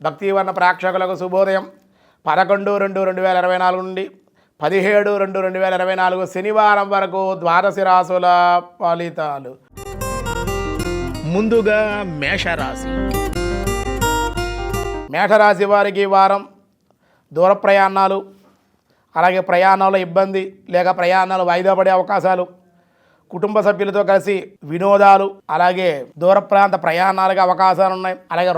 భక్తివర్ణ ప్రేక్షకులకు శుభోదయం 11/2/2024 నుండి 17/2/2024 శనివారం వరకు ద్వాదశి రాశుల ఫలితాలు. ముందుగా మేషరాశి. మేషరాశి వారికి ఈ వారం దూర ప్రయాణాలు, అలాగే ప్రయాణాల్లో ఇబ్బంది లేక ప్రయాణాలు వాయిదా పడే అవకాశాలు, కుటుంబ సభ్యులతో కలిసి వినోదాలు, అలాగే దూర ప్రాంత ప్రయాణాలకు అవకాశాలు ఉన్నాయి. అలాగే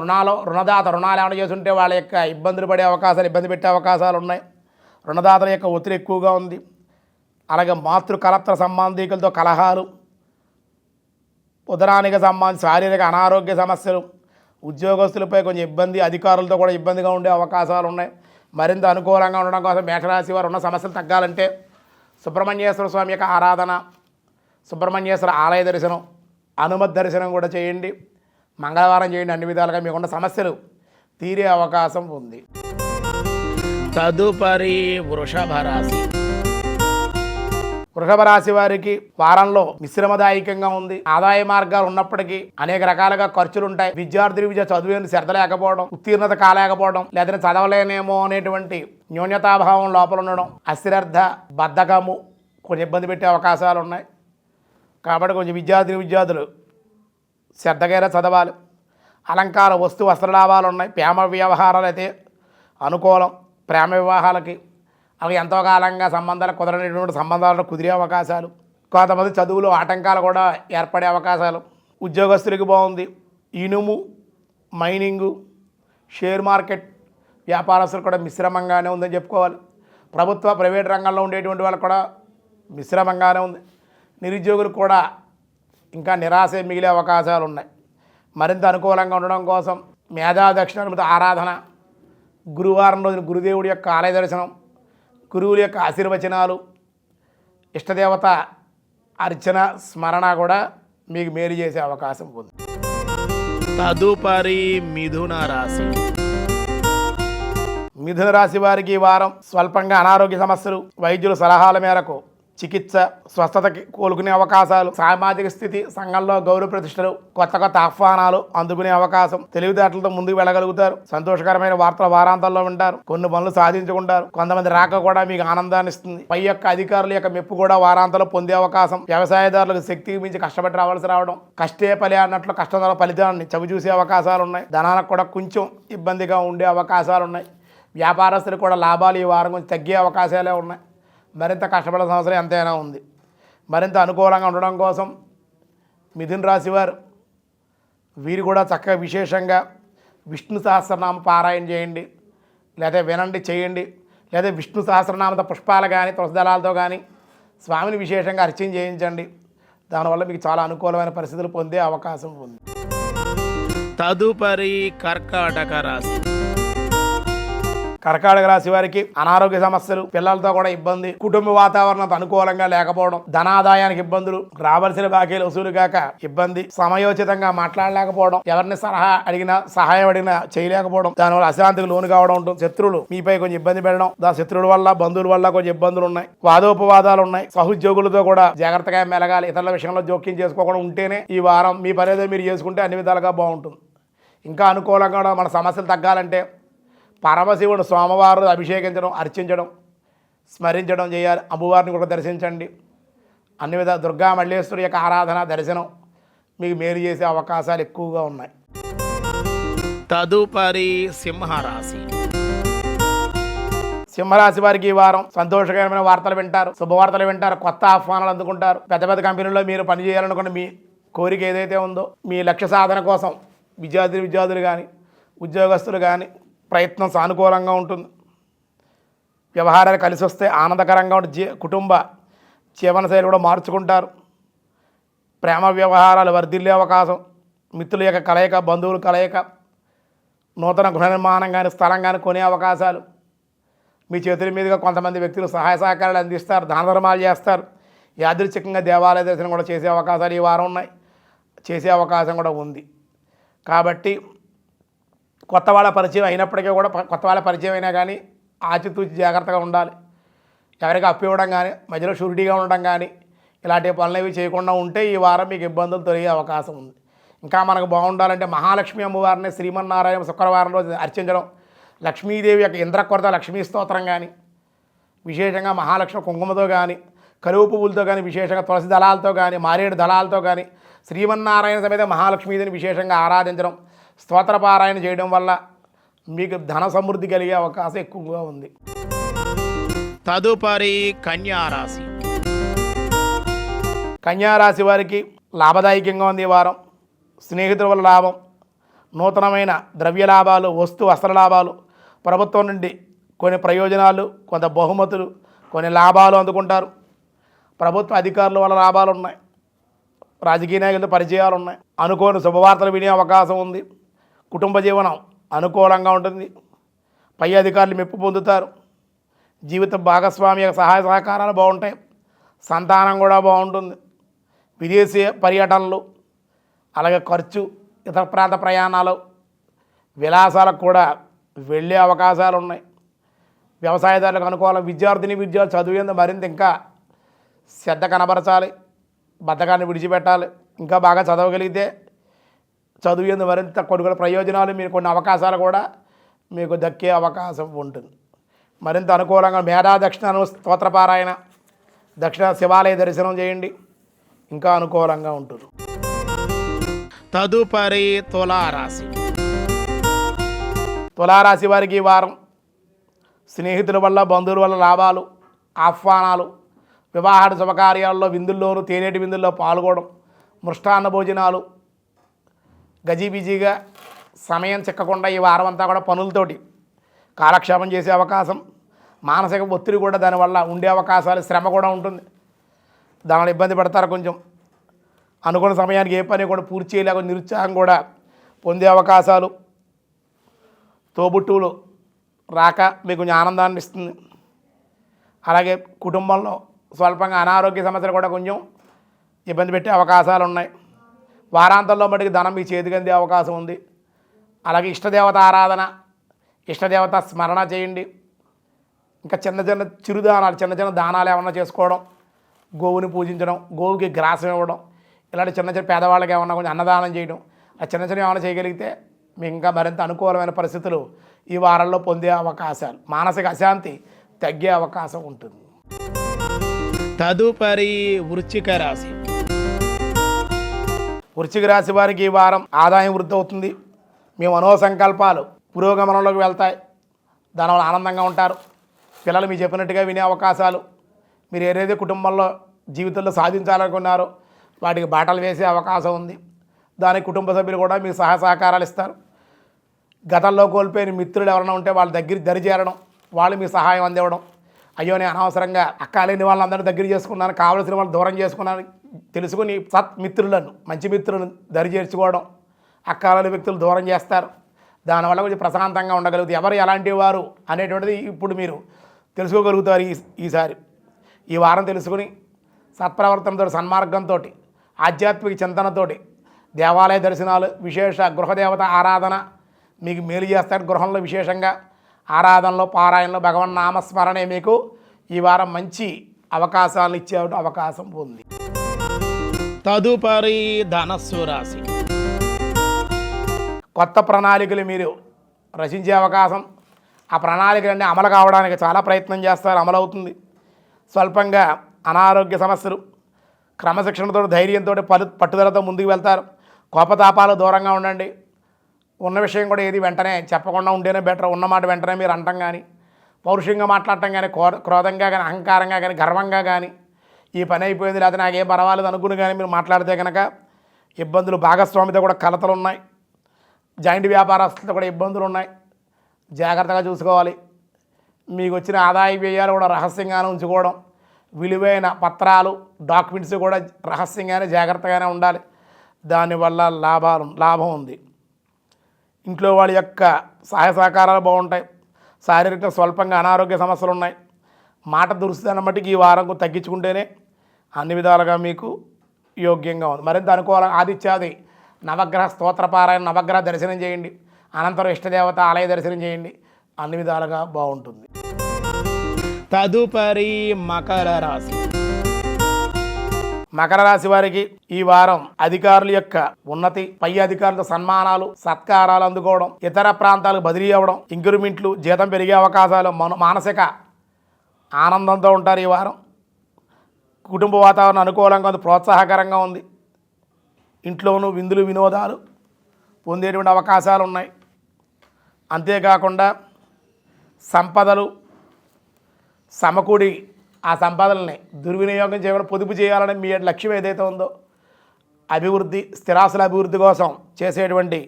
రుణదాత రుణాలు ఏమైనా చేస్తుంటే వాళ్ళ యొక్క ఇబ్బందులు పడే అవకాశాలు, ఇబ్బంది పెట్టే అవకాశాలు ఉన్నాయి. రుణదాతల యొక్క ఒత్తిడి ఎక్కువగా ఉంది. అలాగే మాతృకలత్ర సంబంధికులతో కలహాలు, ఉదరానికి సంబంధించి శారీరక అనారోగ్య సమస్యలు, ఉద్యోగస్తులపై కొంచెం ఇబ్బంది, అధికారులతో కూడా ఇబ్బందిగా ఉండే అవకాశాలు ఉన్నాయి. మరింత అనుకూలంగా ఉండడం కోసం మేషరాశి వారు ఉన్న సమస్యలు తగ్గాలంటే సుబ్రహ్మణ్యేశ్వర స్వామి యొక్క ఆరాధన, సుబ్రహ్మణ్యేశ్వర ఆలయ దర్శనం, హనుమత్ దర్శనం కూడా చేయండి. మంగళవారం చేయండి. అన్ని విధాలుగా మీకున్న సమస్యలు తీరే అవకాశం ఉంది. తదుపరి వృషభ రాశి. వృషభ రాశి వారికి వారంలో మిశ్రమదాయకంగా ఉంది. ఆదాయ మార్గాలు ఉన్నప్పటికీ అనేక రకాలుగా ఖర్చులు ఉంటాయి. విద్యార్థులు చదువుని శ్రద్ధ లేకపోవడం, ఉత్తీర్ణత కాలేకపోవడం, లేదా చదవలేనేమో అనేటువంటి న్యూనతాభావం లోపల ఉండడం, అశ్రద్ధ, బద్ధకము కొంచెం ఇబ్బంది పెట్టే అవకాశాలు ఉన్నాయి. కాబట్టి కొంచెం విద్యార్థులు శ్రద్ధగా చదవాలి. అలంకార వస్తు వస్త్రలాభాలు ఉన్నాయి. ప్రేమ వ్యవహారాలు అయితే అనుకూలం. ప్రేమ వివాహాలకి అవి ఎంతో కాలంగా సంబంధాలు కుదరనటువంటి సంబంధాలను కుదిరే అవకాశాలు, కొంతమంది చదువులో ఆటంకాలు కూడా ఏర్పడే అవకాశాలు. ఉద్యోగస్తులకి బాగుంది. ఇనుము, మైనింగు, షేర్ మార్కెట్ వ్యాపారస్తులు కూడా మిశ్రమంగానే ఉందని చెప్పుకోవాలి. ప్రభుత్వ ప్రైవేట్ రంగంలో ఉండేటువంటి వాళ్ళకు కూడా మిశ్రమంగానే ఉంది. నిరుద్యోగులకు కూడా ఇంకా నిరాశ మిగిలే అవకాశాలు ఉన్నాయి. మరింత అనుకూలంగా ఉండడం కోసం మేధా దక్షిణామూర్తి ఆరాధన, గురువారం రోజున గురుదేవుడి యొక్క ఆలయ దర్శనం, గురువుల యొక్క ఆశీర్వచనాలు, ఇష్టదేవత అర్చన, స్మరణ కూడా మీకు మేలు చేసే అవకాశం ఉంది. తదుపరి మిథున రాశి. మిథున రాశి వారికి ఈ వారం స్వల్పంగా అనారోగ్య సమస్యలు, వైద్యుల సలహాల మేరకు చికిత్స, స్వస్థతకి కోలుకునే అవకాశాలు, సామాజిక స్థితి, సంఘంలో గౌరవ ప్రతిష్టలు, కొత్త ఆహ్వానాలు అందుకునే అవకాశం, తెలివితేటలతో ముందుకు వెళ్ళగలుగుతారు. సంతోషకరమైన వార్తలు వారాంతాల్లో వింటారు. కొన్ని పనులు సాధించుకుంటారు. కొంతమంది రాక కూడా మీకు ఆనందాన్ని ఇస్తుంది. పై యొక్క అధికారుల యొక్క మెప్పు కూడా వారాంతంలో పొందే అవకాశం. వ్యవసాయదారులకు శక్తికి మించి కష్టపడి రావడం, కష్టే ఫలి అన్నట్లు కష్టం ఫలితాన్ని చవి చూసే అవకాశాలు ఉన్నాయి. ధనాలకు కూడా కొంచెం ఇబ్బందిగా ఉండే అవకాశాలు ఉన్నాయి. వ్యాపారస్తులకు కూడా లాభాలు ఈ వారం కొంచెం తగ్గే అవకాశాలే ఉన్నాయి. మరింత కష్టపడాల్సిన అవసరం ఎంతైనా ఉంది. మరింత అనుకూలంగా ఉండడం కోసం మిథున రాశి వారు వీరు కూడా చక్కగా విశేషంగా విష్ణు సహస్రనామ పారాయణ చేయండి, లేదా వినండి, చేయండి. లేదా విష్ణు సహస్రనామత పుష్పాలు కానీ తులసిదళాలతో కానీ స్వామిని విశేషంగా అర్చన చేయించండి. దానివల్ల మీకు చాలా అనుకూలమైన పరిస్థితులు పొందే అవకాశం ఉంది. తదుపరి కర్కాటక రాశి. కర్కాటక రాశి వారికి అనారోగ్య సమస్యలు, పిల్లలతో కూడా ఇబ్బంది, కుటుంబ వాతావరణం అనుకూలంగా లేకపోవడం, ధనాదాయానికి ఇబ్బందులు, రావాల్సిన బాకీలు వసూలు కాక ఇబ్బంది, సమయోచితంగా మాట్లాడలేకపోవడం, ఎవరిని సహాయం అడిగినా చేయలేకపోవడం, దానివల్ల అశాంతికి లోను కావడం ఉంటుంది. శత్రువులు మీపై కొంచెం ఇబ్బంది పెట్టడం, శత్రువుల వల్ల బంధువుల వల్ల కొంచెం ఇబ్బందులు ఉన్నాయి. వాదోపవాదాలు ఉన్నాయి. సహోద్యోగులతో కూడా జాగ్రత్తగా మెలగాలి. ఇతరుల విషయంలో జోక్యం చేసుకోకుండా ఉంటేనే ఈ వారం మీ పనేదో మీరు చేసుకుంటే అన్ని విధాలుగా బాగుంటుంది. ఇంకా అనుకూలంగా మన సమస్యలు తగ్గాలంటే పరమశివుడు సోమవారం అభిషేకించడం, అర్చించడం, స్మరించడం చేయాలి. అమ్మవారిని కూడా దర్శించండి. అన్ని విధాలు దుర్గా మల్లేశ్వరి యొక్క ఆరాధన, దర్శనం మీకు మేలు చేసే అవకాశాలు ఎక్కువగా ఉన్నాయి. తదుపరి సింహరాశి. సింహరాశి వారికి ఈ వారం సంతోషకరమైన వార్తలు వింటారు, శుభవార్తలు వింటారు, కొత్త ఆహ్వానాలు అందుకుంటారు. పెద్ద పెద్ద కంపెనీల్లో మీరు పనిచేయాలనుకున్న మీ కోరిక ఏదైతే ఉందో, మీ లక్ష్య సాధన కోసం విద్యార్థులు కానీ ఉద్యోగస్తులు కానీ ప్రయత్నం సానుకూలంగా ఉంటుంది. వ్యవహారాలు కలిసి వస్తే ఆనందకరంగా ఉంటే కుటుంబ జీవనశైలి కూడా మార్చుకుంటారు. ప్రేమ వ్యవహారాలు వర్ధిల్లే అవకాశం, మిత్రుల యొక్క కలయిక, బంధువుల కలయిక, నూతన గృహ నిర్మాణం కానీ స్థలం కానీ కొనే అవకాశాలు, మీ చేతుల మీదుగా కొంతమంది వ్యక్తులు సహాయ సహకారాలు అందిస్తారు, దాన ధర్మాలు చేస్తారు. యాదృచ్ఛికంగా దేవాలయ దర్శనం కూడా చేసే అవకాశాలు ఈ వారం ఉన్నాయి. చేసే అవకాశం కూడా ఉంది. కాబట్టి కొత్త వాళ్ళ పరిచయం అయినప్పటికీ కూడా కొత్త వాళ్ళ పరిచయం అయినా కానీ ఆచితూచి జాగ్రత్తగా ఉండాలి. ఎవరికి అప్పు ఇవ్వడం కానీ, మధ్యలో షూరిటీగా ఉండడం కానీ, ఇలాంటి పనులు ఏవి చేయకుండా ఉంటే ఈ వారం మీకు ఇబ్బందులు తొలగే అవకాశం ఉంది. ఇంకా మనకు బాగుండాలంటే మహాలక్ష్మి అమ్మవారిని శ్రీమన్నారాయణ శుక్రవారం రోజు అర్చించడం, లక్ష్మీదేవి యొక్క ఇంద్రకొరత లక్ష్మీ స్తోత్రం కానీ, విశేషంగా మహాలక్ష్మి కుంకుమతో కానీ, కలువు పువ్వులతో కానీ, విశేషంగా తులసి దళాలతో కానీ, మారేడు దళాలతో కానీ శ్రీమన్నారాయణ సమేత మహాలక్ష్మీదేవిని విశేషంగా ఆరాధించడం, స్తోత్రపారాయణ చేయడం వల్ల మీకు ధన సమృద్ధి కలిగే అవకాశం ఎక్కువగా ఉంది. తదుపరి కన్యారాశి. కన్యారాశి వారికి లాభదాయకంగా ఉంది ఈ వారం. స్నేహితుల వల్ల లాభం, నూతనమైన ద్రవ్య లాభాలు, వస్తు వస్త్ర లాభాలు, ప్రభుత్వం నుండి కొన్ని ప్రయోజనాలు, కొంత బహుమతులు, కొన్ని లాభాలు అందుకుంటారు. ప్రభుత్వ అధికారుల వల్ల లాభాలు ఉన్నాయి. రాజకీయ నాయకులతో పరిచయాలు ఉన్నాయి. అనుకోని శుభవార్తలు వినే అవకాశం ఉంది. కుటుంబ జీవనం అనుకూలంగా ఉంటుంది. పై అధికారులు మెప్పు పొందుతారు. జీవిత భాగస్వామి యొక్క సహాయ సహకారాలు బాగుంటాయి. సంతానం కూడా బాగుంటుంది. విదేశీ పర్యటనలు, అలాగే ఖర్చు, ఇతర ప్రాంత ప్రయాణాలు, విలాసాలకు కూడా వెళ్ళే అవకాశాలు ఉన్నాయి. వ్యవసాయదారులకు అనుకూలం. విద్యార్థులు చదువు మరింత ఇంకా శ్రద్ధ కనబరచాలి. బద్ధకాన్ని విడిచిపెట్టాలి. ఇంకా బాగా చదవగలిగితే చదువు మరింత కొన్ని ప్రయోజనాలు, మీరు కొన్ని అవకాశాలు కూడా మీకు దక్కే అవకాశం ఉంటుంది. మరింత అనుకూలంగా మేధా దక్షిణ స్తోత్రపారాయణ, దక్షిణ శివాలయ దర్శనం చేయండి, ఇంకా అనుకూలంగా ఉంటుంది. తదుపరి తులారాశి. తులారాశి వారికి ఈ వారం స్నేహితుల వల్ల, బంధువుల వల్ల లాభాలు, ఆహ్వానాలు, వివాహాల శుభకార్యాల్లో, విందుల్లోనూ తేనేటి విందుల్లో పాల్గొనడం, మృష్టాన్న భోజనాలు, గజిబిజిగా సమయం చిక్కకుండా ఈ వారం అంతా కూడా పనులతోటి కాలక్షేపం చేసే అవకాశం, మానసిక ఒత్తిడి కూడా దానివల్ల ఉండే అవకాశాలు, శ్రమ కూడా ఉంటుంది. దానివల్ల ఇబ్బంది పడతారు. కొంచెం అనుకున్న సమయానికి ఏ పని కూడా పూర్తి చేయలేక నిరుత్సాహం కూడా పొందే అవకాశాలు, తోబుట్టువులు రాక మీకు కొంచెం ఆనందాన్ని ఇస్తుంది. అలాగే కుటుంబంలో స్వల్పంగా అనారోగ్య సమస్యలు కూడా కొంచెం ఇబ్బంది పెట్టే అవకాశాలు ఉన్నాయి. వారాంతంలో మటుకు ధనం మీ చేతికి అందే అవకాశం ఉంది. అలాగే ఇష్టదేవత ఆరాధన, ఇష్టదేవత స్మరణ చేయండి. ఇంకా చిన్న చిన్న చిరుదానాలు, చిన్న చిన్న దానాలు ఏమన్నా చేసుకోవడం, గోవుని పూజించడం, గోవుకి గ్రాసం ఇవ్వడం, ఇలాంటి చిన్న చిన్న పేదవాళ్ళకి ఏమన్నా కొంచెం అన్నదానం చేయడం, ఆ చిన్న చిన్న ఏమైనా చేయగలిగితే మీకు ఇంకా మరింత అనుకూలమైన పరిస్థితులు ఈ వారంలో పొందే అవకాశాలు, మానసిక అశాంతి తగ్గే అవకాశం ఉంటుంది. తదుపరి వృశ్చిక రాశి. వృశ్చిక రాశి వారికి ఈ వారం ఆదాయం వృద్ధి అవుతుంది. మీ మనోసంకల్పాలు పురోగమనంలోకి వెళ్తాయి. దానివల్ల ఆనందంగా ఉంటారు. పిల్లలు మీరు చెప్పినట్టుగా వినే అవకాశాలు, మీరు ఏదైతే కుటుంబంలో జీవితంలో సాధించాలనుకున్నారో వాటికి బాటలు వేసే అవకాశం ఉంది. దానికి కుటుంబ సభ్యులు కూడా మీకు సహకారాలు ఇస్తారు. గతంలో కోల్పోయిన మిత్రులు ఎవరైనా ఉంటే వాళ్ళ దగ్గర దరిచేరడం, వాళ్ళు మీ సహాయం అందివ్వడం. అయ్యో నేను అనవసరంగా అక్కలేని వాళ్ళందరినీ దగ్గర చేసుకున్నాను, కావలసిన వాళ్ళు దూరం చేసుకున్నాను తెలుసుకుని మిత్రులను, మంచి మిత్రులను దరి చేర్చుకోవడం, అక్కలేని వ్యక్తులు దూరం చేస్తారు. దానివల్ల కొంచెం ప్రశాంతంగా ఉండగలుగుతారు. ఎవరు ఎలాంటి వారు అనేటువంటిది ఇప్పుడు మీరు తెలుసుకోగలుగుతారు. ఈసారి ఈ వారం తెలుసుకుని సత్ప్రవర్తనతో, సన్మార్గంతో, ఆధ్యాత్మిక చింతనతోటి దేవాలయ దర్శనాలు, విశేష గృహదేవత ఆరాధన మీకు మేలు చేస్తారు. గృహంలో విశేషంగా ఆరాధనలో, పారాయణలో భగవన్ నామస్మరణే మీకు ఈ వారం మంచి అవకాశాలను ఇచ్చే అవకాశం ఉంది. తదుపరి ధనస్సు రాశి. కొత్త ప్రణాళికలు మీరు రచించే అవకాశం, ఆ ప్రణాళికలన్నీ అమలు కావడానికి చాలా ప్రయత్నం చేస్తారు, అమలవుతుంది. స్వల్పంగా అనారోగ్య సమస్యలు, క్రమశిక్షణతో, ధైర్యంతో, పట్టుదలతో ముందుకు వెళ్తారు. కోపతాపాలు దూరంగా ఉండండి. ఉన్న విషయం కూడా ఏది వెంటనే చెప్పకుండా ఉంటేనే బెటర్. ఉన్నమాట వెంటనే మీరు అంటాం కానీ, పౌరుషంగా మాట్లాడటం కానీ, క్రోధంగా కానీ, అహంకారంగా కానీ, గర్వంగా కానీ, ఈ పని అయిపోయింది లేకపోతే నాకేం పర్వాలేదు అనుకుని కానీ మీరు మాట్లాడితే కనుక ఇబ్బందులు, భాగస్వామితో కూడా కలతలు ఉన్నాయి. జాయింట్ వ్యాపారస్తులతో కూడా ఇబ్బందులు ఉన్నాయి. జాగ్రత్తగా చూసుకోవాలి. మీకు వచ్చిన ఆదాయ వ్యయాలు కూడా రహస్యంగానే ఉంచుకోవడం, విలువైన పత్రాలు, డాక్యుమెంట్స్ కూడా రహస్యంగానే జాగ్రత్తగానే ఉండాలి. దానివల్ల లాభం ఉంది. ఇంట్లో వాళ్ళ యొక్క సహాయ సహకారాలు బాగుంటాయి. శారీరక స్వల్పంగా అనారోగ్య సమస్యలు ఉన్నాయి. మాట దురుస్తాన్ని మట్టికి ఈ వారం తగ్గించుకుంటేనే అన్ని విధాలుగా మీకు యోగ్యంగా ఉంది. మరింత అనుకూలంగా ఆదిత్యాది నవగ్రహ స్తోత్రపారాయణ, నవగ్రహ దర్శనం చేయండి. అనంతరం ఇష్టదేవత ఆలయ దర్శనం చేయండి. అన్ని విధాలుగా బాగుంటుంది. తదుపరి మకర రాశి. మకర రాశి వారికి ఈ వారం అధికారుల యొక్క ఉన్నతి, పై అధికారులతో సన్మానాలు, సత్కారాలు అందుకోవడం, ఇతర ప్రాంతాలకు బదిలీ అవ్వడం, ఇంక్రిమెంట్లు, జీతం పెరిగే అవకాశాలు, మానసిక ఆనందంతో ఉంటారు. ఈ వారం కుటుంబ వాతావరణం అనుకూలంగా ఉంది, ప్రోత్సాహకరంగా ఉంది. ఇంట్లోనూ విందులు వినోదాలు పొందేటువంటి అవకాశాలు ఉన్నాయి. అంతేకాకుండా సంపదలు సమకూడి ఆ సంపదల్ని దుర్వినియోగం చేయకుండా పొదుపు చేయాలని మీ లక్ష్యం ఏదైతే ఉందో అభివృద్ధి, స్థిరాస్తుల అభివృద్ధి కోసం చేసేటువంటి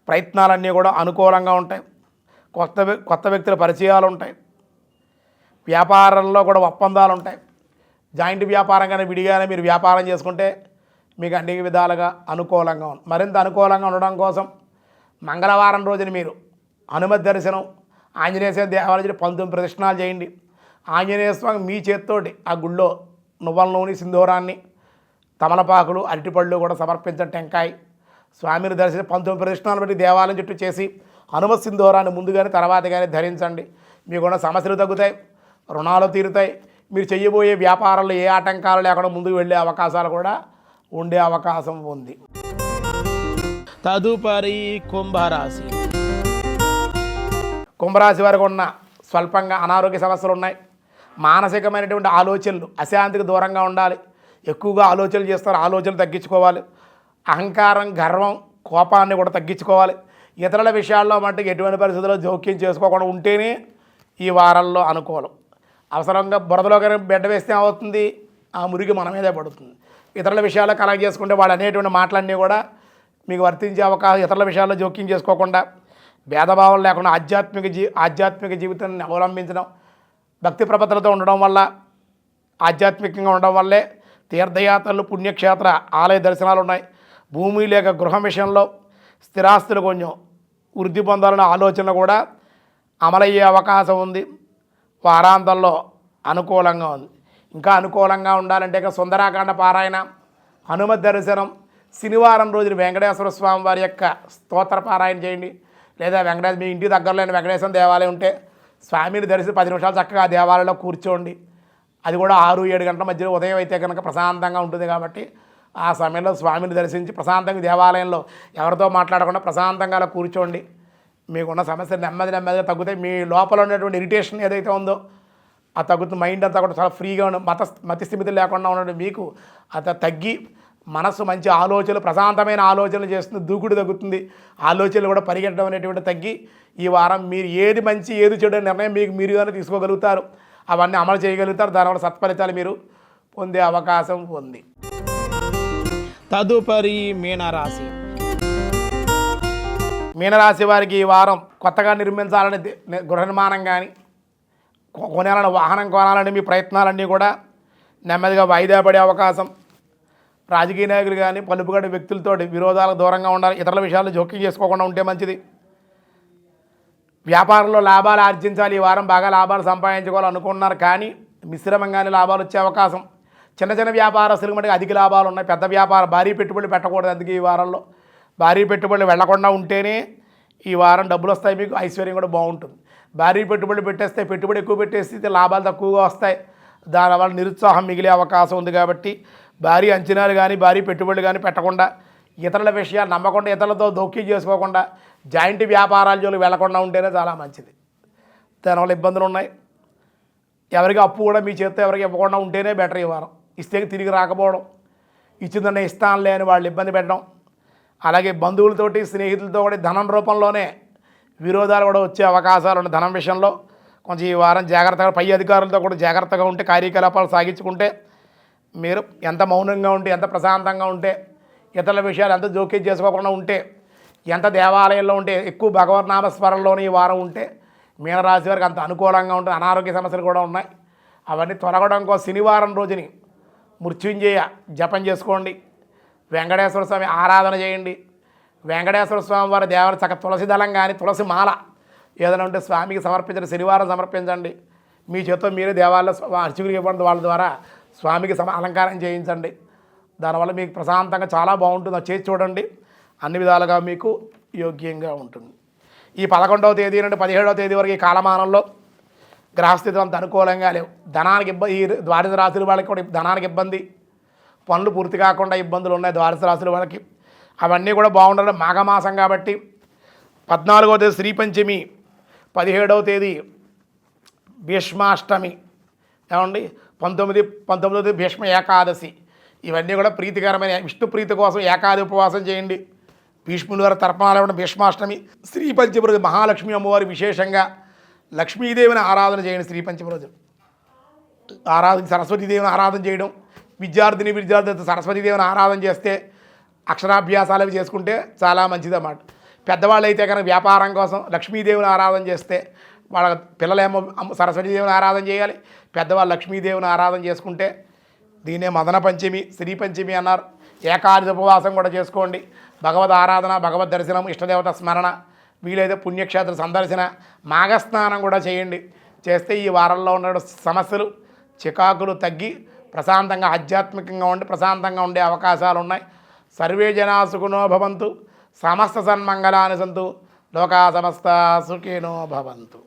ప్రయత్నాలన్నీ కూడా అనుకూలంగా ఉంటాయి. కొత్త వ్యక్తుల పరిచయాలు ఉంటాయి. వ్యాపారంలో కూడా ఒప్పందాలు ఉంటాయి. జాయింట్ వ్యాపారంగానే విడిగానే మీరు వ్యాపారం చేసుకుంటే మీకు అన్ని విధాలుగా అనుకూలంగా ఉంది. మరింత అనుకూలంగా ఉండడం కోసం మంగళవారం రోజున మీరు హనుమత్ దర్శనం, ఆంజనేయ స్వామి దేవాలయం 19 ప్రదక్షిణాలు చేయండి. ఆంజనేయ స్వామి మీ చేత్తోటి ఆ గుళ్ళో నువ్వుల నూనె, సింధూరాన్ని, తమలపాకులు, అరటిపళ్ళు కూడా సమర్పించండి. టెంకాయ స్వామిని దర్శించి 19 ప్రదక్షిణాలు బట్టి దేవాలయం చుట్టూ చేసి హనుమత్ సింధూరాన్ని ముందు కానీ తర్వాత కానీ ధరించండి. మీకున్న సమస్యలు తగ్గుతాయి, రుణాలు తీరుతాయి. మీరు చేయబోయే వ్యాపారాల్లో ఏ ఆటంకాలు లేకుండా ముందుకు వెళ్ళే అవకాశాలు కూడా ఉండే అవకాశం ఉంది. తదుపరి కుంభరాశి. కుంభరాశి వారికి ఉన్న స్వల్పంగా అనారోగ్య సమస్యలు ఉన్నాయి. మానసికమైనటువంటి ఆలోచనలు, అశాంతికి దూరంగా ఉండాలి. ఎక్కువగా ఆలోచనలు చేస్తారు, ఆలోచనలు తగ్గించుకోవాలి. అహంకారం, గర్వం, కోపాన్ని కూడా తగ్గించుకోవాలి. ఇతరుల విషయాల్లో మట్టుకు ఎటువంటి పరిస్థితుల్లో జోక్యం చేసుకోకుండా ఉంటేనే ఈ వారంలో అనుకూలం. అవసరంగా బురదలో కానీ బెడ్డ వేస్తే అవుతుంది, ఆ మురికి మన మీదే పడుతుంది. ఇతరుల విషయాల్లో కలెక్ట్ చేసుకుంటే వాళ్ళు అనేటువంటి మాటలన్నీ కూడా మీకు వర్తించే అవకాశం. ఇతరుల విషయాల్లో జోక్యం చేసుకోకుండా, భేదభావం లేకుండా ఆధ్యాత్మిక జీవితాన్ని అవలంబించడం, భక్తి ప్రపత్తులతో ఉండడం వల్ల, ఆధ్యాత్మికంగా ఉండడం వల్లే తీర్థయాత్రలు, పుణ్యక్షేత్ర ఆలయ దర్శనాలు ఉన్నాయి. భూమి లేక గృహం విషయంలో స్థిరాస్తులు కొంచెం వృద్ధి పొందాలనే ఆలోచన కూడా అమలయ్యే అవకాశం ఉంది. వారాంతంలో అనుకూలంగా ఉంది. ఇంకా అనుకూలంగా ఉండాలంటే ఇక సుందరాకాండ పారాయణ, హనుమత్ దర్శనం, శనివారం రోజున వెంకటేశ్వర స్వామి వారి యొక్క స్తోత్ర పారాయణ చేయండి. లేదా మీ ఇంటి దగ్గరలో వెంకటేశ్వర దేవాలయం ఉంటే స్వామిని దర్శించి 10 నిమిషాలు చక్కగా ఆ దేవాలయంలో కూర్చోండి. అది కూడా 6-7 గంటల మధ్యలో ఉదయం అయితే కనుక ప్రశాంతంగా ఉంటుంది. కాబట్టి ఆ సమయంలో స్వామిని దర్శించి ప్రశాంతంగా దేవాలయంలో ఎవరితో మాట్లాడకుండా ప్రశాంతంగా అలా కూర్చోండి. మీకున్న సమస్యలు నెమ్మదిగా తగ్గుతాయి. మీ లోపల ఉన్నటువంటి ఇరిటేషన్ ఏదైతే ఉందో అది తగ్గుతుంది. మైండ్ అంతా కూడా చాలా ఫ్రీగా మతి స్థిమితి లేకుండా ఉండడం మీకు అది తగ్గి మనసు మంచి ఆలోచనలు, ప్రశాంతమైన ఆలోచనలు చేస్తుంది. దూకుడు తగ్గుతుంది. ఆలోచనలు కూడా పరిగెట్టడం అనేటువంటి తగ్గి ఈ వారం మీరు ఏది మంచి ఏది చెడు నిర్ణయం మీకు మీరుగానే తీసుకోగలుగుతారు. అవన్నీ అమలు చేయగలుగుతారు. దానివల్ల సత్ఫలితాలు మీరు పొందే అవకాశం ఉంది. తదుపరి మీనరాశి. మీనరాశి వారికి ఈ వారం కొత్తగా నిర్మించాలని గృహ నిర్మాణం కానీ కొనాలని, వాహనం కొనాలని మీ ప్రయత్నాలన్నీ కూడా నెమ్మదిగా వాయిదా పడే అవకాశం. రాజకీయ నాయకులు కానీ పలుపుగడ్డ వ్యక్తులతో విరోధాలకు దూరంగా ఉండాలి. ఇతరుల విషయాల్లో జోక్యం చేసుకోకుండా ఉంటే మంచిది. వ్యాపారంలో లాభాలు ఆర్జించాలి. ఈ వారం బాగా లాభాలు సంపాదించుకోవాలనుకుంటున్నారు, కానీ మిశ్రమంగానే లాభాలు వచ్చే అవకాశం. చిన్న వ్యాపారస్తులకు మటుకు అధిక లాభాలు ఉన్నాయి. పెద్ద వ్యాపారం భారీ పెట్టుబడులు పెట్టకూడదు. అందుకే ఈ వారంలో భారీ పెట్టుబడులు వెళ్లకుండా ఉంటేనే ఈ వారం డబ్బులు వస్తాయి. మీకు ఐశ్వర్యం కూడా బాగుంటుంది. భారీ పెట్టుబడులు పెట్టేస్తే, పెట్టుబడి ఎక్కువ పెట్టేస్తే లాభాలు తక్కువగా వస్తాయి. దానివల్ల నిరుత్సాహం మిగిలే అవకాశం ఉంది. కాబట్టి భారీ అంచనాలు కానీ భారీ పెట్టుబడులు కానీ పెట్టకుండా, ఇతరుల విషయాలు నమ్మకుండా, ఇతరులతో దోక్యం చేసుకోకుండా, జాయింట్ వ్యాపారాల జోలికి వెళ్లకుండా ఉంటేనే చాలా మంచిది. దానివల్ల ఇబ్బందులు ఉన్నాయి. ఎవరికి అప్పు కూడా మీ చేతితో ఎవరికి ఇవ్వకుండా ఉంటేనే బెటర్. ఈ వారం ఇస్తే తిరిగి రాకపోవడం, ఇచ్చిందన్న ఇస్తానులే అని వాళ్ళు ఇబ్బంది పెట్టడం, అలాగే బంధువులతోటి, స్నేహితులతో కూడా ధనం రూపంలోనే విరోధాలు కూడా వచ్చే అవకాశాలు ఉన్నాయి. ధనం విషయంలో కొంచెం ఈ వారం జాగ్రత్తగా, పై అధికారులతో కూడా జాగ్రత్తగా ఉంటే, కార్యకలాపాలు సాగించుకుంటే, మీరు ఎంత మౌనంగా ఉంటే, ఎంత ప్రశాంతంగా ఉంటే, ఇతరుల విషయాలు ఎంత జోక్యం చేసుకోకుండా ఉంటే, ఎంత దేవాలయంలో ఉంటే, ఎక్కువ భగవద్నామస్మరణలోనే ఈ వారం ఉంటే మీనరాశి వారికి అంత అనుకూలంగా ఉంటుంది. అనారోగ్య సమస్యలు కూడా ఉన్నాయి. అవన్నీ తొలగడం కోసం శనివారం రోజుని మృత్యుంజయ జపం చేసుకోండి. వెంకటేశ్వర స్వామి ఆరాధన చేయండి. వెంకటేశ్వర స్వామి వారి దేవాలయం చక్క తులసి దళం కానీ తులసి మాల ఏదైనా ఉంటే స్వామికి సమర్పించండి. శనివారం సమర్పించండి. మీ చేతితో మీరే దేవాలయంలో అర్చకులకు ఇవ్వండి. వాళ్ళ ద్వారా స్వామికి అలంకారం చేయించండి. దానివల్ల మీకు ప్రశాంతంగా చాలా బాగుంటుంది. అది చేసి చూడండి. అన్ని విధాలుగా మీకు యోగ్యంగా ఉంటుంది. ఈ 11వ తేదీ నుండి 17వ తేదీ వరకు ఈ కాలమానంలో గ్రహస్థితులు అంత అనుకూలంగా లేవు. ధనానికి ఇబ్బంది. ఈ ద్వాదశ రాశుల వాళ్ళకి కూడా ధనానికి ఇబ్బంది, పనులు పూర్తి కాకుండా ఇబ్బందులు ఉన్నాయి ద్వాదశ రాశుల వాళ్ళకి. అవన్నీ కూడా బాగుండాలి. మాఘమాసం కాబట్టి 14వ తేదీ శ్రీ పంచమి, 17వ తేదీ భీష్మాష్టమి, ఏమండి 19వ తేదీ భీష్మ ఏకాదశి. ఇవన్నీ కూడా ప్రీతికరమైన విష్ణు ప్రీతి కోసం ఏకాది ఉపవాసం చేయండి. భీష్ముని వారి తర్పణాలు ఇవ్వడం భీష్మాష్టమి. శ్రీ పంచమి రోజు మహాలక్ష్మి అమ్మవారి విశేషంగా లక్ష్మీదేవిని ఆరాధన చేయండి. శ్రీ పంచమి రోజు సరస్వతీదేవిని ఆరాధన చేయడం, విద్యార్థి సరస్వతీదేవిని ఆరాధన చేస్తే అక్షరాభ్యాసాలు అవి చేసుకుంటే చాలా మంచిదన్నమాట. పెద్దవాళ్ళు అయితే కనుక వ్యాపారం కోసం లక్ష్మీదేవిని ఆరాధన చేస్తే వాళ్ళ పిల్లలేమో సరస్వతీదేవిని ఆరాధన చేయాలి, పెద్దవాళ్ళు లక్ష్మీదేవిని ఆరాధన చేసుకుంటే దీనే మదన పంచమి, శ్రీ పంచమి అన్నారు. ఏకాదశి ఉపవాసం కూడా చేసుకోండి. భగవద్ ఆరాధన, భగవద్ దర్శనం, ఇష్టదేవత స్మరణ, వీలైతే పుణ్యక్షేత్ర సందర్శన, మాఘస్నానం కూడా చేయండి. చేస్తే ఈ వారంలో ఉన్న సమస్యలు చికాకులు తగ్గి ప్రశాంతంగా ఆధ్యాత్మికంగా ఉండి ప్రశాంతంగా ఉండే అవకాశాలు ఉన్నాయి. సర్వే జనా సుఖినో భవంతు, సమస్త సన్మంగళాని సంతు, లోకా సమస్త సుఖినో భవంతు.